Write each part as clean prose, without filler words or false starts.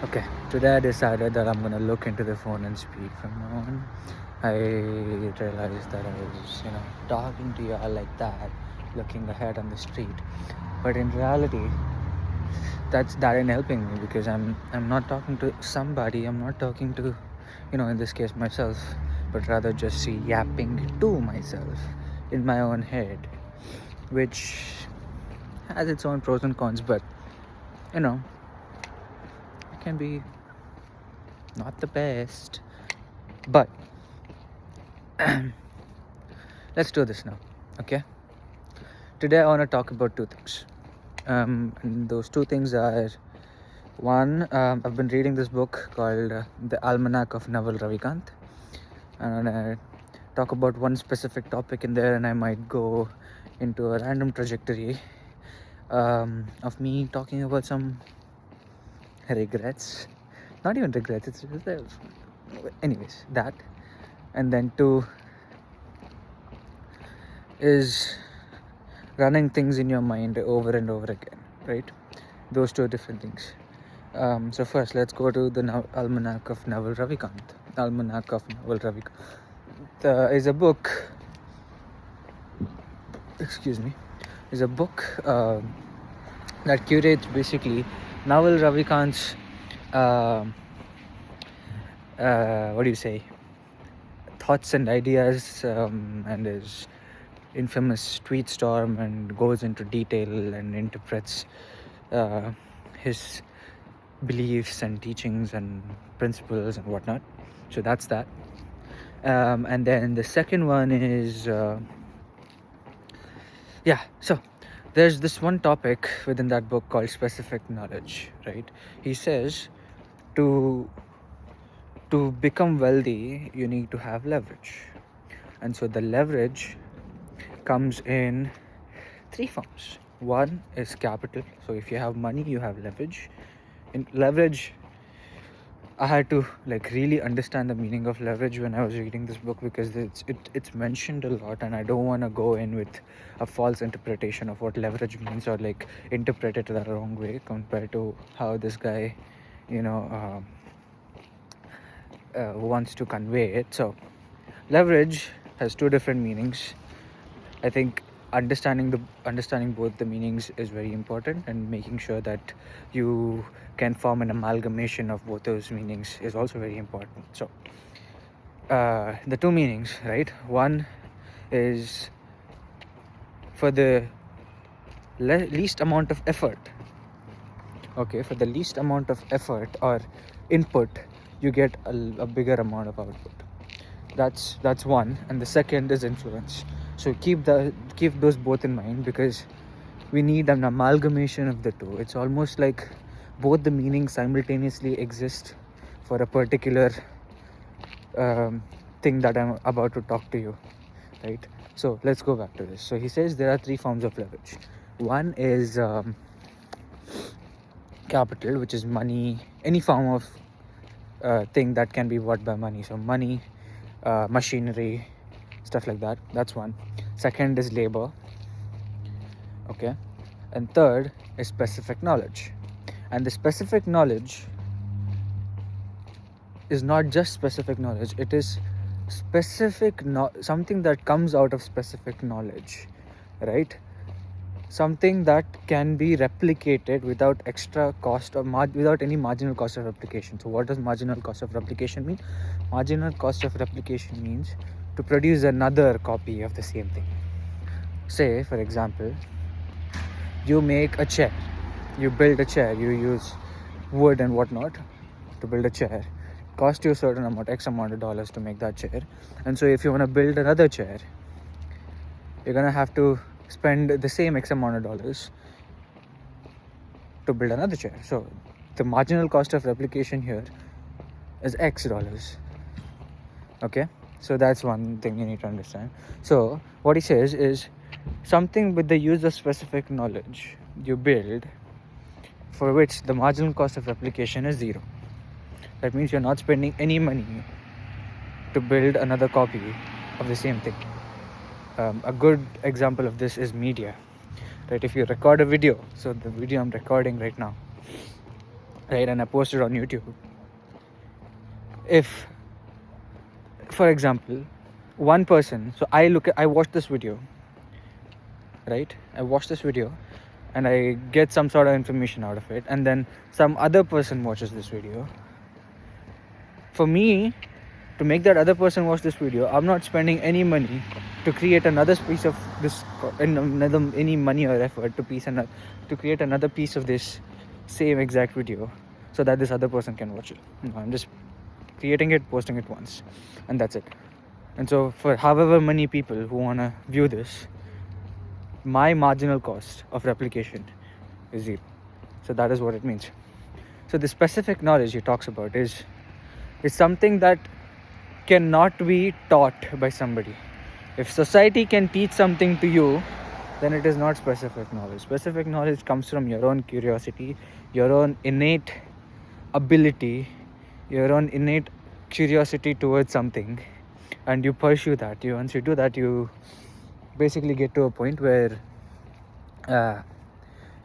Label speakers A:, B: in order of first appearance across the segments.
A: Okay, today I decided that I'm gonna look into the phone and speak from now on. I realized that I was, talking to you all like that, looking ahead on the street. But in reality, that ain't helping me because I'm not talking to somebody. I'm not talking to, in this case myself, but rather just yapping to myself in my own head, which has its own pros and cons. But you know, it can be not the best. But let's do this now, okay? Today I want to talk about two things. And those two things are one, I've been reading this book called The Almanac of Naval Ravikant, and I talk about one specific topic in there, and I might go into a random trajectory of me talking about some regrets. Not even regrets, it's just anyways, that. And then two is running things in your mind over and over again, right? Those two are different things. So first, let's go to the Almanac of Naval Ravikant. Almanac of Naval Ravikant is a book. Excuse me. Is a book that curates basically Naval Ravikant's what do you say? Thoughts and ideas, and his infamous tweet storm, and goes into detail and interprets his beliefs and teachings and principles and whatnot. So that's that. And then the second one is so there's this one topic within that book called specific knowledge, right? He says to become wealthy you need to have leverage, and so the leverage comes in three forms. One is capital. So if you have money, you have leverage. In leverage, I had to really understand the meaning of leverage when I was reading this book, because it's mentioned a lot, and I don't want to go in with a false interpretation of what leverage means, or interpret it the wrong way compared to how this guy wants to convey it. So leverage has two different meanings. I think understanding both the meanings is very important, and making sure that you can form an amalgamation of both those meanings is also very important. So the two meanings, right? One is for the least amount of effort. Okay, for the least amount of effort or input, you get a bigger amount of output. That's one. And the second is influence. So keep those both in mind, because we need an amalgamation of the two. It's almost like both the meanings simultaneously exist for a particular thing that I'm about to talk to you, right? So let's go back to this. So he says there are three forms of leverage. One is capital, which is money, any form of thing that can be bought by money. So money, machinery, stuff like that. That's one. Second is labor. Okay. And third is specific knowledge. And the specific knowledge is not just specific knowledge. It is something that comes out of specific knowledge, right? Something that can be replicated without extra cost or without any marginal cost of replication. So what does marginal cost of replication mean? Marginal cost of replication means to produce another copy of the same thing. Say, for example, you make a chair, you build a chair, you use wood and whatnot to build a chair. Cost you a certain amount, X amount of dollars to make that chair. And so if you want to build another chair, you're going to have to spend the same X amount of dollars to build another chair. So the marginal cost of replication here is X dollars. Okay, so that's one thing you need to understand. So what he says is, something with the use of specific knowledge you build, for which the marginal cost of replication is zero. That means you're not spending any money to build another copy of the same thing. A good example of this is media, right? If you record a video, so the video I'm recording right now, right? And I post it on YouTube. If, for example, one person, so I watch this video, right? I watch this video and I get some sort of information out of it, and then some other person watches this video. For me to make that other person watch this video, I'm not spending any money to create another piece of this, any money or effort to create another piece of this same exact video so that this other person can watch it. No, I'm just creating it, posting it once, and that's it. And so for however many people who want to view this, my marginal cost of replication is 0. So that is what it means. So the specific knowledge he talks about is something that cannot be taught by somebody. If society can teach something to you, then it is not specific knowledge. Specific knowledge comes from your own curiosity, your own innate ability, your own innate curiosity towards something, and you pursue that. Once you do that, you basically get to a point where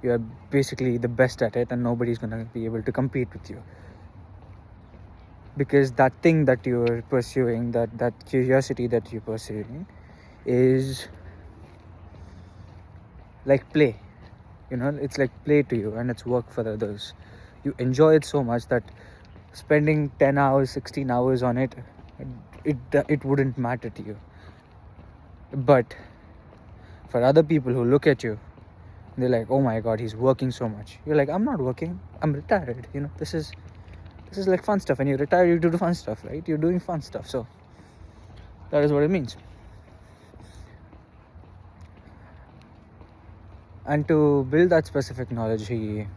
A: you are basically the best at it, and nobody's going to be able to compete with you. Because that thing that you're pursuing, that curiosity that you're pursuing, is like play. It's like play to you, and it's work for others. You enjoy it so much that spending 10 hours, 16 hours on it, it wouldn't matter to you. But for other people who look at you, they're like, oh my god, he's working so much. You're like, I'm not working, I'm retired. This is like fun stuff. When you retire, you do fun stuff, right? You're doing fun stuff. So that is what it means. And to build that specific knowledge, he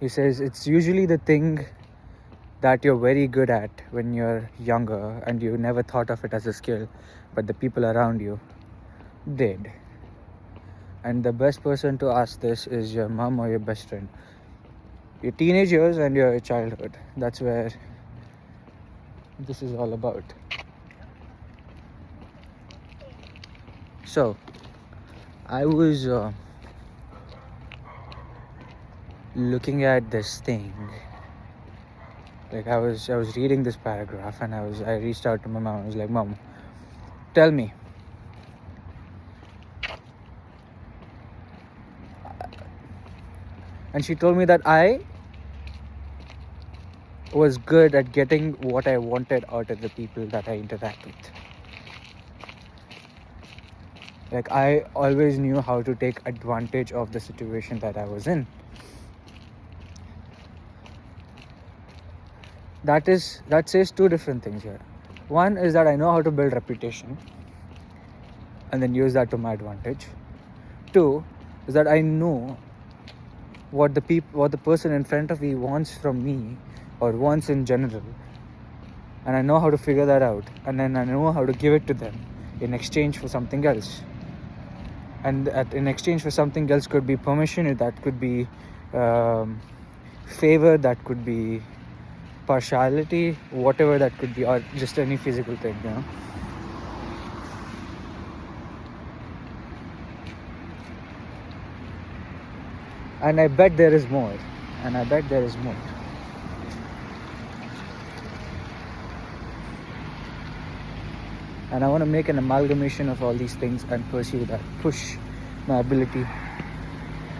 A: says it's usually the thing that you're very good at when you're younger and you never thought of it as a skill, but the people around you did. And the best person to ask this is your mom or your best friend. Your teenage years and your childhood. That's where this is all about. So, I was looking at this thing. Like I was reading this paragraph, and I reached out to my mom. I was like, Mom, tell me. And she told me that I was good at getting what I wanted out of the people that I interact with. Like I always knew how to take advantage of the situation that I was in. That says two different things here. One is that I know how to build reputation and then use that to my advantage. Two is that I know what the person in front of me wants from me, or wants in general, and I know how to figure that out, and then I know how to give it to them in exchange for something else. And in exchange for something else could be permission, that could be favor, that could be partiality, whatever that could be, or just any physical thing, And I bet there is more. And I want to make an amalgamation of all these things and pursue that, push my ability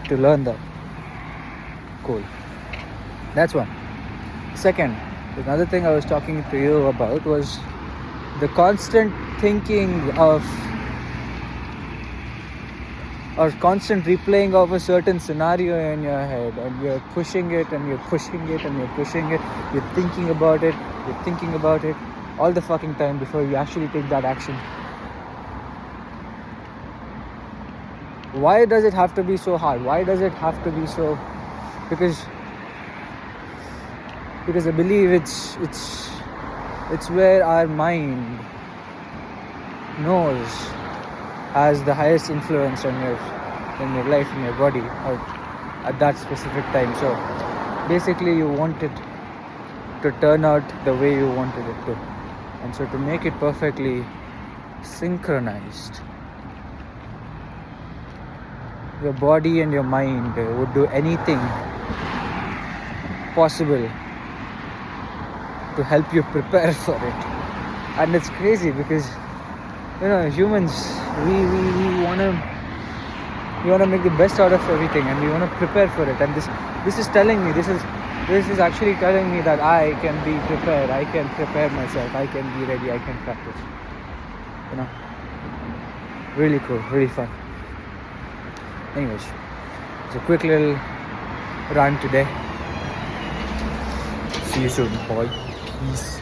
A: to learn that. Cool. That's one. Second, another thing I was talking to you about was the constant thinking of, or constant replaying of a certain scenario in your head, and you're pushing it and you're pushing it and you're pushing it, you're thinking about it all the fucking time before you actually take that action. Why does it have to be so hard? Why does it have to be so? Because I believe it's where our mind knows has the highest influence on your life, in your body, or at that specific time. So basically you want it to turn out the way you wanted it to, and so to make it perfectly synchronized, your body and your mind would do anything possible to help you prepare for it. And it's crazy because humans, we want to make the best out of everything, and we want to prepare for it. And this is telling me, this is actually telling me that I can be prepared, I can prepare myself, I can be ready, I can practice. Really cool, really fun. Anyways, it's a quick little run today. See you soon, boy. Peace.